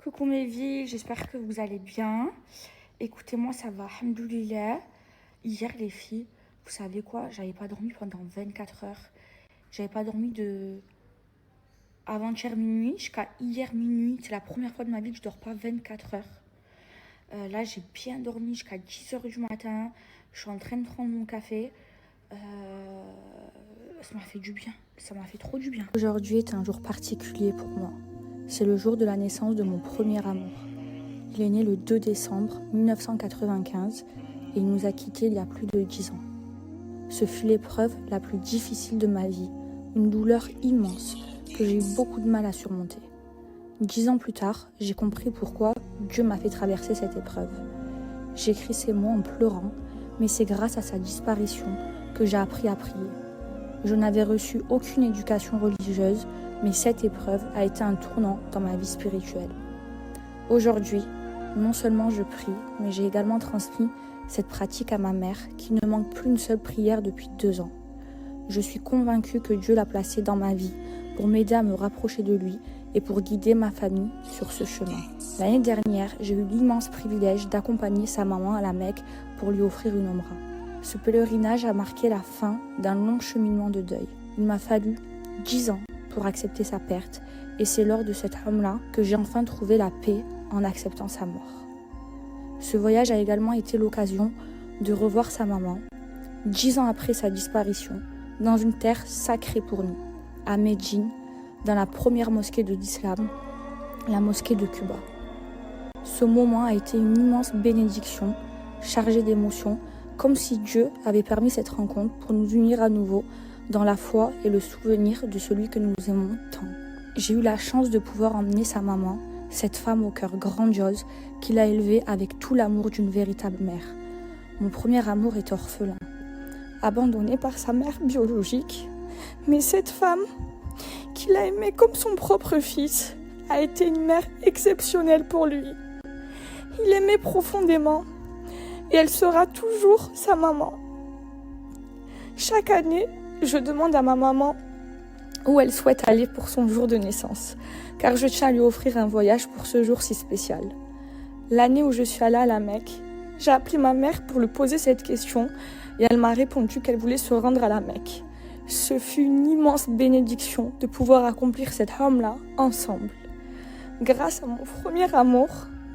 Coucou mes vies, j'espère que vous allez bien. Écoutez-moi, ça va, alhamdoulilah. Hier les filles, vous savez quoi? J'avais pas dormi pendant 24 heures. J'avais pas dormi de avant-hier minuit jusqu'à hier minuit. C'est la première fois de ma vie que je dors pas 24 heures. Là, j'ai bien dormi jusqu'à 10 heures du matin. Je suis en train de prendre mon café. Ça m'a fait du bien. Ça m'a fait trop du bien. Aujourd'hui est un jour particulier pour moi. C'est le jour de la naissance de mon premier amour. Il est né le 2 décembre 1995 et il nous a quittés il y a plus de 10 ans. Ce fut l'épreuve la plus difficile de ma vie, une douleur immense que j'ai eu beaucoup de mal à surmonter. 10 ans plus tard, j'ai compris pourquoi Dieu m'a fait traverser cette épreuve. J'écris ces mots en pleurant, mais c'est grâce à sa disparition que j'ai appris à prier. Je n'avais reçu aucune éducation religieuse, mais cette épreuve a été un tournant dans ma vie spirituelle. Aujourd'hui, non seulement je prie, mais j'ai également transmis cette pratique à ma mère qui ne manque plus une seule prière depuis 2 ans. Je suis convaincue que Dieu l'a placée dans ma vie pour m'aider à me rapprocher de lui et pour guider ma famille sur ce chemin. L'année dernière, j'ai eu l'immense privilège d'accompagner sa maman à la Mecque pour lui offrir une omra. Ce pèlerinage a marqué la fin d'un long cheminement de deuil. Il m'a fallu 10 ans pour accepter sa perte et c'est lors de cette omra que j'ai enfin trouvé la paix en acceptant sa mort. Ce voyage a également été l'occasion de revoir sa maman, 10 ans après sa disparition, dans une terre sacrée pour nous, à Médine, dans la première mosquée de l'islam, la mosquée de Quba. Ce moment a été une immense bénédiction, chargée d'émotions, comme si Dieu avait permis cette rencontre pour nous unir à nouveau dans la foi et le souvenir de celui que nous aimons tant. J'ai eu la chance de pouvoir emmener sa maman, cette femme au cœur grandiose, qui l'a élevée avec tout l'amour d'une véritable mère. Mon premier amour est orphelin, abandonné par sa mère biologique, mais cette femme, qui l'a aimé comme son propre fils, a été une mère exceptionnelle pour lui. Il l'aimait profondément et elle sera toujours sa maman. Chaque année, je demande à ma maman où elle souhaite aller pour son jour de naissance, car je tiens à lui offrir un voyage pour ce jour si spécial. L'année où je suis allée à la Mecque, j'ai appelé ma mère pour lui poser cette question et elle m'a répondu qu'elle voulait se rendre à la Mecque. Ce fut une immense bénédiction de pouvoir accomplir cette home-là ensemble. Grâce à mon premier amour,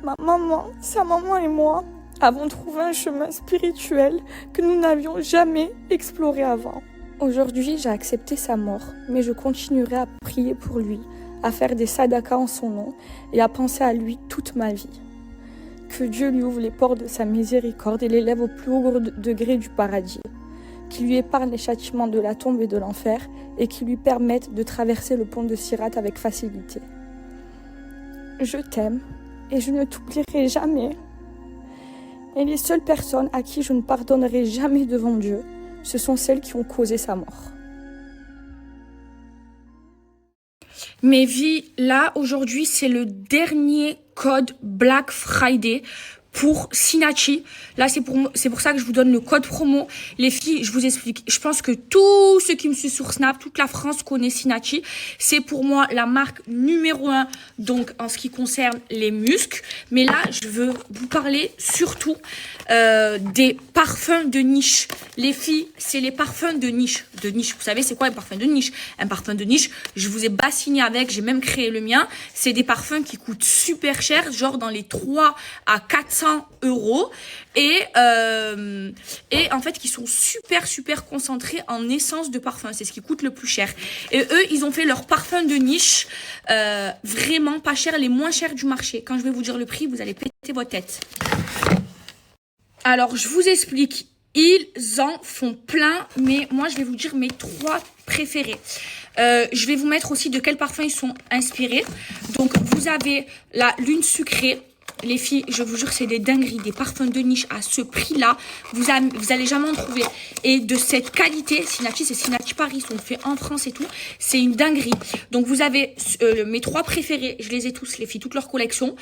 ma maman, sa maman et moi avons trouvé un chemin spirituel que nous n'avions jamais exploré avant. Aujourd'hui, j'ai accepté sa mort, mais je continuerai à prier pour lui, à faire des sadakas en son nom et à penser à lui toute ma vie. Que Dieu lui ouvre les portes de sa miséricorde et l'élève au plus haut degré du paradis. Qu'il lui épargne les châtiments de la tombe et de l'enfer et qui lui permette de traverser le pont de Sirat avec facilité. Je t'aime et je ne t'oublierai jamais. Et les seules personnes à qui je ne pardonnerai jamais devant Dieu, ce sont celles qui ont causé sa mort. Mes vies, là, aujourd'hui, c'est le dernier code Black Friday pour Synachi. Là, c'est pour ça que je vous donne le code promo. Les filles, je vous explique. Je pense que tous ceux qui me suivent sur Snap, toute la France connaît Synachi. C'est pour moi la marque numéro 1, donc en ce qui concerne les muscles. Mais là, je veux vous parler surtout des parfums de niche. Les filles, c'est les parfums de niche. Vous savez, c'est quoi un parfum de niche? Un parfum de niche, je vous ai bassiné avec, j'ai même créé le mien. C'est des parfums qui coûtent super cher, genre dans les 3 à 400 € et en fait qui sont super concentrés en essence de parfum. C'est ce qui coûte le plus cher. Et eux, ils ont fait leurs parfums de niche vraiment pas chers, les moins chers du marché. Quand je vais vous dire le prix, vous allez péter votre tête. Alors, je vous explique. Ils en font plein, mais moi, je vais vous dire mes 3 préférés. Je vais vous mettre aussi de quels parfums ils sont inspirés. Donc, vous avez la lune sucrée. Les filles, je vous jure, c'est des dingueries, des parfums de niche à ce prix-là. Vous allez jamais en trouver. Et de cette qualité, Synachi, c'est Synachi Paris, ils sont faits en France et tout. C'est une dinguerie. Donc, vous avez mes 3 préférés, je les ai tous, les filles, toute leur collection.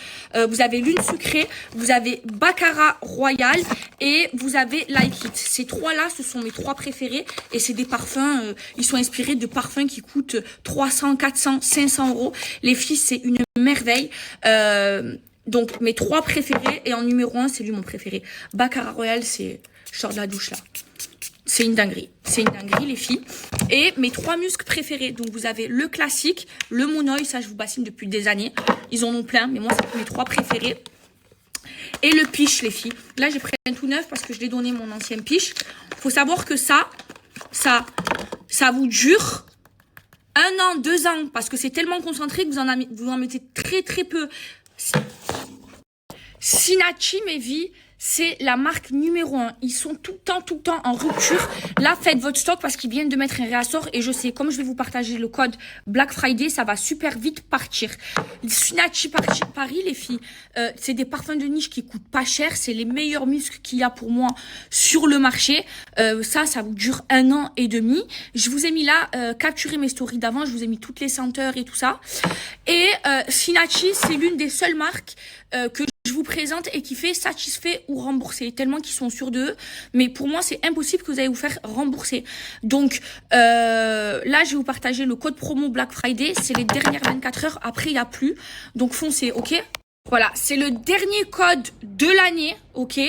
Vous avez Lune Sucrée, vous avez Baccarat Royal et vous avez Like It. Ces 3-là, ce sont mes 3 préférés. Et c'est des parfums, ils sont inspirés de parfums qui coûtent 300, 400, 500 €. Les filles, c'est une merveille. Donc mes 3 préférés et en numéro 1 c'est lui mon préféré. Baccarat Royal, c'est je sors de la douche là. C'est une dinguerie les filles. Et mes 3 muscles préférés, donc vous avez le classique, le Monoeil, ça je vous bassine depuis des années. Ils en ont plein, mais moi c'est mes 3 préférés. Et le Piche les filles. Là j'ai pris un tout neuf parce que je l'ai donné mon ancien Piche. Faut savoir que ça vous dure 1 an, 2 ans, parce que c'est tellement concentré que vous en mettez très peu. Sinachi, mes vies, c'est la marque numéro 1. Ils sont tout le temps en rupture. Là, faites votre stock parce qu'ils viennent de mettre un réassort. Et je sais, comme je vais vous partager le code Black Friday, ça va super vite partir. Sinachi Paris, les filles, c'est des parfums de niche qui coûtent pas cher. C'est les meilleurs muscles qu'il y a pour moi sur le marché. Ça vous dure 1 an et demi. Je vous ai mis là, capturez mes stories d'avant. Je vous ai mis toutes les senteurs et tout ça. Et Sinachi, c'est l'une des seules marques que je vous présente et qui fait satisfait ou remboursé, tellement qu'ils sont sûrs d'eux. Mais pour moi, c'est impossible que vous allez vous faire rembourser. Donc là, je vais vous partager le code promo Black Friday. C'est les dernières 24 heures. Après, il n'y a plus. Donc foncez, ok? Voilà, c'est le dernier code de l'année, ok?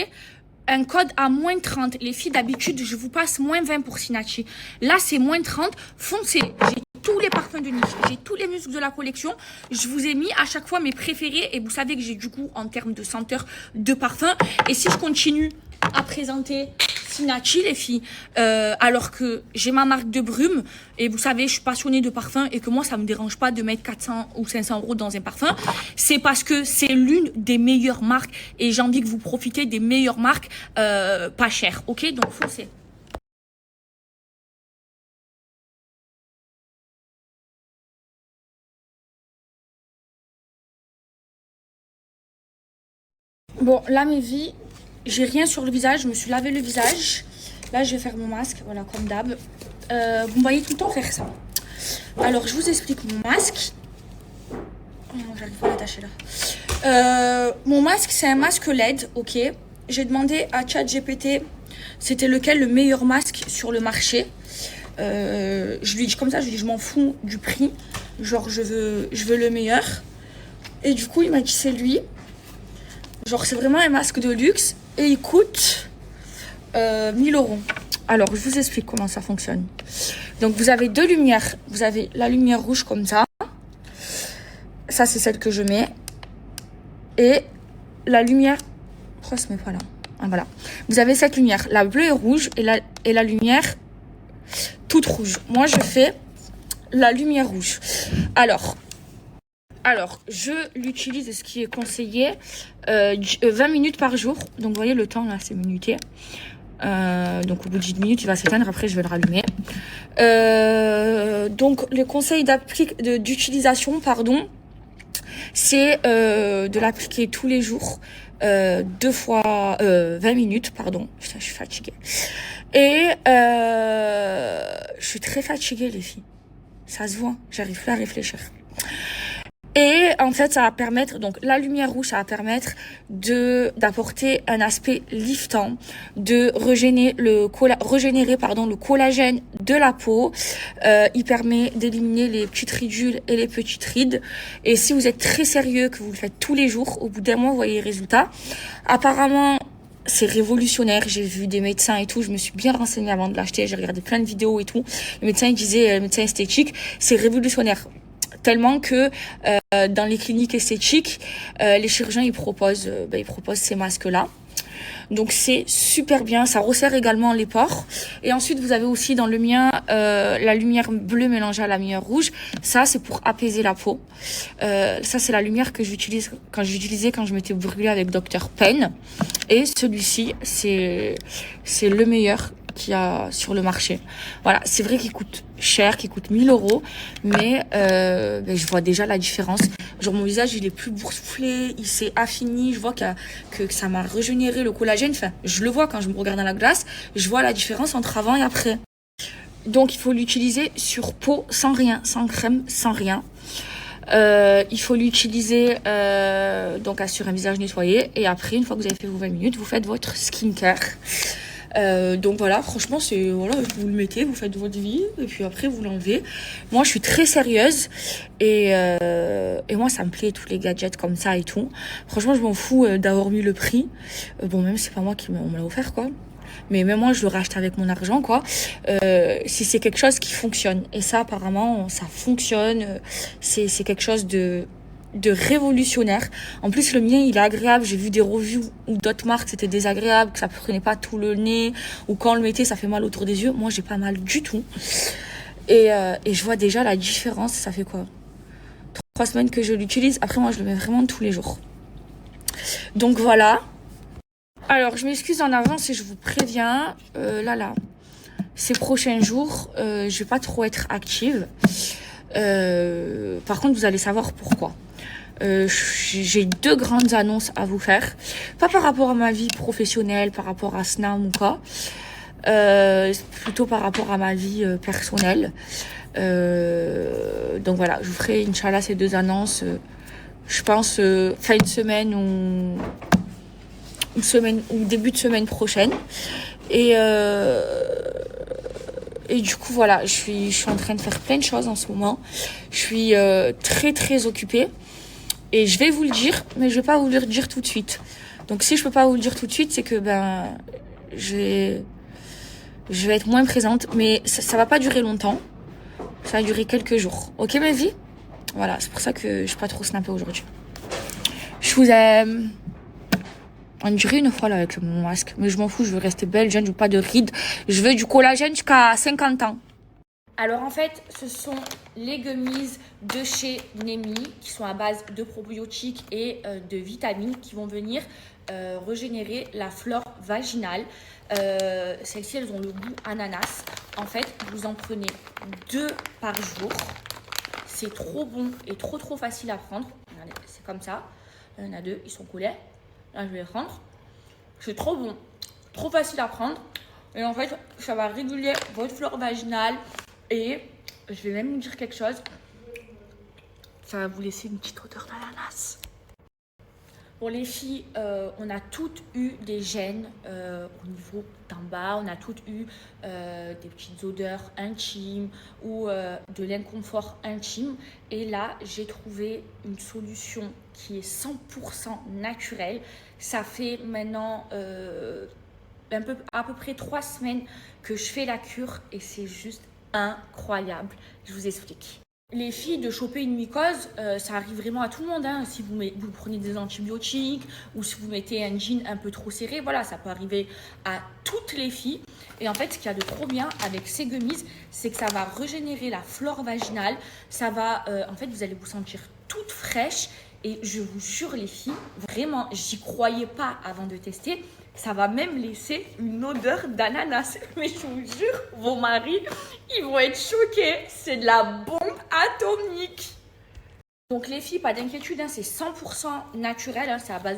Un code à moins 30. Les filles, d'habitude, je vous passe moins 20 pour Sinachi. Là, c'est moins 30. Foncez. J'ai tous les parfums de niche. J'ai tous les muscles de la collection. Je vous ai mis à chaque fois mes préférés. Et vous savez que j'ai du goût en termes de senteur de parfum. Et si je continue à présenter Sinachi, les filles, alors que j'ai ma marque de brume. Et vous savez, je suis passionnée de parfum. Et que moi, ça me dérange pas de mettre 400 ou 500 € dans un parfum. C'est parce que c'est l'une des meilleures marques. Et j'ai envie que vous profitez des meilleures marques pas chères. Ok? Donc, foncez. Bon, là, mes vies, j'ai rien sur le visage. Je me suis lavé le visage. Là, je vais faire mon masque. Voilà, comme d'hab. Vous me voyez tout le temps faire ça. Alors, je vous explique mon masque. Oh non, j'arrive pas à l'attacher là. Mon masque, c'est un masque LED, ok. J'ai demandé à ChatGPT c'était lequel le meilleur masque sur le marché. Je lui dis comme ça, je lui dis je m'en fous du prix. Genre, je veux le meilleur. Et du coup, il m'a dit c'est lui. Genre, c'est vraiment un masque de luxe. Et il coûte 1000 €. Alors, je vous explique comment ça fonctionne. Donc, vous avez 2 lumières. Vous avez la lumière rouge comme ça. Ça, c'est celle que je mets. Et la lumière... Pourquoi ça se met pas là? Ah, voilà. Vous avez cette lumière. La bleue et rouge. Et la lumière toute rouge. Moi, je fais la lumière rouge. Alors, je l'utilise, ce qui est conseillé, 20 minutes par jour. Donc, vous voyez, le temps, là, c'est minuté. Donc, au bout de 10 minutes, il va s'éteindre. Après, je vais le rallumer. Donc, le conseil d'utilisation, c'est de l'appliquer tous les jours, 2 fois 20 minutes, pardon. Putain, je suis fatiguée. Et je suis très fatiguée, les filles. Ça se voit, j'arrive plus à réfléchir. Et en fait, ça va permettre, donc la lumière rouge, ça va permettre d'apporter un aspect liftant, de régénérer le collagène de la peau. Il permet d'éliminer les petites ridules et les petites rides. Et si vous êtes très sérieux, que vous le faites tous les jours, au bout d'un mois, vous voyez les résultats. Apparemment, c'est révolutionnaire. J'ai vu des médecins et tout. Je me suis bien renseignée avant de l'acheter. J'ai regardé plein de vidéos et tout. Le médecin, il disait, le médecin esthétique, c'est révolutionnaire. Tellement que dans les cliniques esthétiques, les chirurgiens ils proposent ces masques-là. Donc c'est super bien, ça resserre également les pores. Et ensuite vous avez aussi dans le mien la lumière bleue mélangée à la lumière rouge. Ça c'est pour apaiser la peau. Ça c'est la lumière que j'utilisais quand je m'étais brûlée avec Dr Pen. Et celui-ci c'est le meilleur qu'il y a sur le marché. Voilà, c'est vrai qu'il coûte cher, qu'il coûte 1000 €, mais je vois déjà la différence. Genre mon visage il est plus boursouflé, il s'est affini, je vois que ça m'a régénéré le collagène. Enfin, je le vois quand je me regarde dans la glace, je vois la différence entre avant et après. Donc il faut l'utiliser sur peau sans rien, sans crème, sans rien. Il faut l'utiliser donc sur un visage nettoyé, et après une fois que vous avez fait vos 20 minutes, vous faites votre skincare. Donc voilà, franchement, c'est voilà, vous le mettez, vous faites votre vie et puis après vous l'enlevez. Moi, je suis très sérieuse et moi, ça me plaît tous les gadgets comme ça et tout. Franchement, je m'en fous d'avoir mis le prix. Bon, même si c'est pas moi qui on me l'a offert, quoi. Mais même moi, je le rachète avec mon argent, quoi. Si c'est quelque chose qui fonctionne. Et ça, apparemment, ça fonctionne. C'est quelque chose de révolutionnaire. En plus, le mien, il est agréable. J'ai vu des reviews où d'autres marques, c'était désagréable, que ça prenait pas tout le nez, ou quand on le mettait, ça fait mal autour des yeux. Moi, j'ai pas mal du tout. Et je vois déjà la différence. Ça fait quoi? 3 semaines que je l'utilise. Après, moi, je le mets vraiment tous les jours. Donc voilà. Alors, je m'excuse en avance et je vous préviens, ces prochains jours, je vais pas trop être active. Par contre, vous allez savoir pourquoi. J'ai 2 grandes annonces à vous faire. Pas par rapport à ma vie professionnelle, par rapport à Snam ou quoi. Plutôt par rapport à ma vie personnelle. Donc voilà, je vous ferai, Inch'Allah, ces 2 annonces. Je pense fin de semaine ou début de semaine prochaine. Et du coup, voilà, je suis en train de faire plein de choses en ce moment. Je suis très, très occupée. Et je vais vous le dire, mais je vais pas vous le dire tout de suite. Donc, si je peux pas vous le dire tout de suite, c'est que, je vais être moins présente. Mais ça va pas durer longtemps. Ça va durer quelques jours. Ok, ma vie? Voilà, c'est pour ça que je suis pas trop snappée aujourd'hui. Je vous aime. On dirait une fois là avec mon masque. Mais je m'en fous, je veux rester belle, jeune, je veux pas de rides. Je veux du collagène jusqu'à 50 ans. Alors en fait, ce sont les gummies de chez Nemi qui sont à base de probiotiques et de vitamines qui vont venir régénérer la flore vaginale. Celles-ci, elles ont le goût ananas. En fait, vous en prenez 2 par jour. C'est trop bon et trop facile à prendre. Regardez, c'est comme ça. Il y en a 2, ils sont collés. Là, je vais les prendre. C'est trop bon, trop facile à prendre. Et en fait, ça va réguler votre flore vaginale. Et je vais même vous dire quelque chose. Ça va vous laisser une petite odeur d'ananas. Pour les filles, on a toutes eu des gènes au niveau d'en bas. On a toutes eu des petites odeurs intimes ou de l'inconfort intime. Et là, j'ai trouvé une solution qui est 100% naturelle. Ça fait maintenant à peu près 3 semaines que je fais la cure et c'est juste incroyable. Je vous explique. Les filles, de choper une mycose, ça arrive vraiment à tout le monde. Hein. Si vous prenez des antibiotiques ou si vous mettez un jean un peu trop serré, voilà, ça peut arriver à toutes les filles. Et en fait, ce qu'il y a de trop bien avec ces gummies, c'est que ça va régénérer la flore vaginale. Ça va, en fait, vous allez vous sentir toute fraîche. Et je vous jure, les filles, vraiment, j'y croyais pas avant de tester. Ça va même laisser une odeur d'ananas. Mais je vous jure, vos maris, ils vont être choqués. C'est de la bombe atomique. Donc les filles, pas d'inquiétude, hein, c'est 100% naturel, hein, c'est à base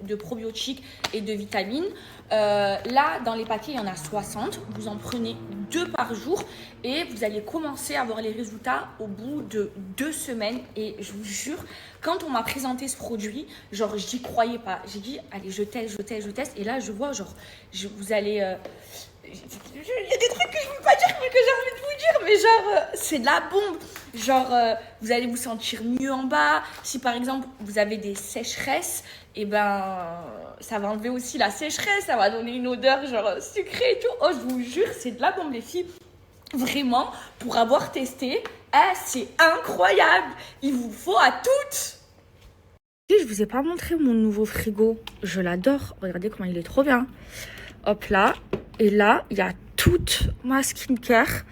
de probiotiques et de vitamines. Là, dans les paquets, il y en a 60. Vous en prenez 2 par jour et vous allez commencer à voir les résultats au bout de 2 semaines. Et je vous jure, quand on m'a présenté ce produit, genre, j'y croyais pas. J'ai dit, allez, je teste. Et là, je vois, genre, vous allez... il y a des trucs que je ne peux pas dire mais que j'ai envie de vous dire, mais genre c'est de la bombe. Genre vous allez vous sentir mieux en bas. Si par exemple vous avez des sécheresses, et ça va enlever aussi la sécheresse, ça va donner une odeur genre sucrée et tout. Oh, je vous jure, c'est de la bombe les filles. Vraiment, pour avoir testé, c'est incroyable. Il vous faut à toutes. Je vous ai pas montré mon nouveau frigo. Je l'adore. Regardez comment il est trop bien. Hop là. Et là, il y a toute ma skincare.